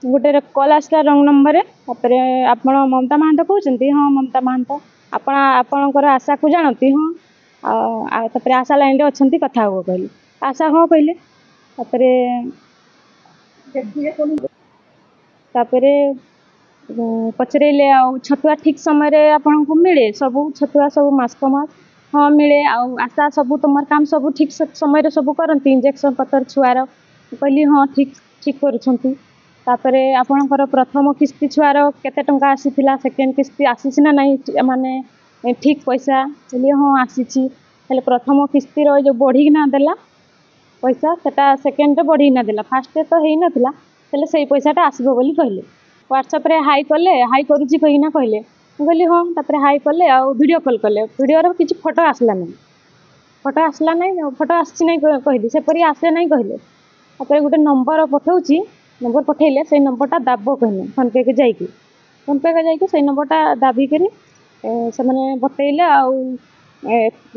गोटे कल आसला रंग नंबर आप ममता महांत कहते हाँ ममता महांत आपणकर आशा को जानती हाँ आशा लाइन अच्छा कथा हुआ कहली आशा हाँ कहले पचरेले छतुआ ठीक समय आपन को मिले सब छतुआ सब मास मास हाँ मिले आशा सब तुम काम सब ठीक समय सब करती इंजेक्शन पतर छुआर कहली हाँ ठीक ठीक कर आपणकर प्रथम किस्ती छुआर केते टंका आसीथिला सेकेंड किस्ती आसीछि ना नहीं माने ठीक पैसा कहली हाँ आसीछि हेले प्रथम किस्तीर जो बढ़ीना देला पैसा सेटा सेकेंड बढ़ीना देला फास्ट तो है नथिला हेले सेही पैसाटा आसीबो बोली कहले व्हाट्सएप रे हाई कले हाई करूची कहिना कहले कहली हाँ तापर हाई कले आ वीडियो कॉल कले वीडियो किसी फोटो आसला नहीं फोटो आसी नहीं कहली सेपरी आसे नहीं कहले तापर गोटे नंबर पठाऊची नंबर पठेले से नंबरटा दाब कहले फोन पे के जाइए से नंबरटा दाबी करी से मैंने बतैले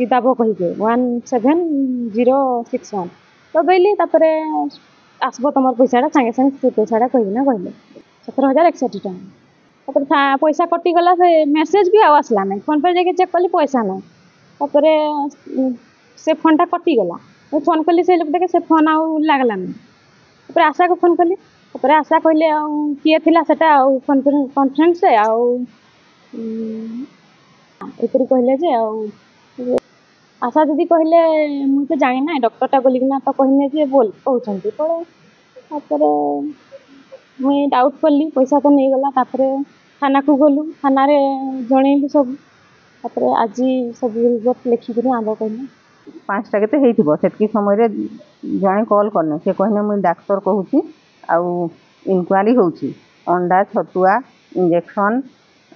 दाब कहीके 17061 तो गईली आसब तुम पैसाटा सागे सागे से पैसाटा कहना कहले 17,061 टका पैसा कटिगला से मेसेज भी आसला नहीं फोन पे जाके चेक कली पैसा ना से फोनटा कटिगला फोन कली से लोक से फोन आउ लगला नहीं आशा को फोन कली आशा कहले किए थिला सेटा कॉन्फ्रेंस से एपरी कहले जे आशा दीदी कहले मुझे तो जानी ना डॉक्टरटा बोलिकिना तो कहने जे बोल कहते पड़े मुई डाउट कली पैसा तो नहीं गला थाना को गलु थाना रे जनइलु सब आज सब रिपोर्ट लिखिक आब कहले 5टा केते हेइथिबो सेतकी समय रे जणे कॉल करने से कहने मुई डाक्टर कहूची आउ इनक्वारी होची अंडा छतुआ इंजेक्शन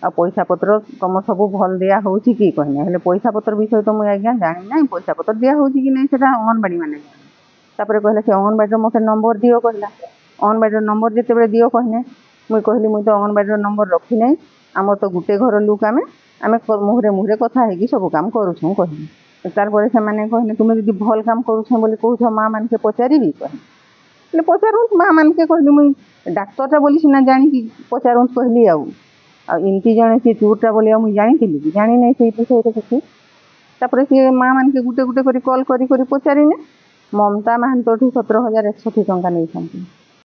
आ पैसा पत्र तुम सब भल दिया होची कि कहने हेले पैसा पत्र विषय तो मुई आज्ञा जानी ना पैसा पत्र दिया होची कि नहीं सेटा अंगनबाड़ी माने तापर कहले से अंगनबाड़ी मते नंबर दियो कहला अंगनबाड़ी नंबर जेते बेले दियो कहने मुई कहली मुई तो अंगनबाड़ी नंबर रखी नहीं आम तो गुटे घर लोक आमे मुहरे मुहरे कथा है कि सब काम करूछूँ कहली तारपर से मैंने कहने तुम्हें यदि भल काम करूछ बोली कौछ माँ मान के पचारि कहले पचारूँ माँ मान के कहली मुई डाक्तरटा बोली सीना जाणी पचारूँ कहली आमती जड़े सी चोरटा बोली मुझे जानी जानी नहीं से विषय किसी तापर सी माँ मान के गुटे गुटे कॉल करी पचारिने ममता महांत 17,061 टका नहीं।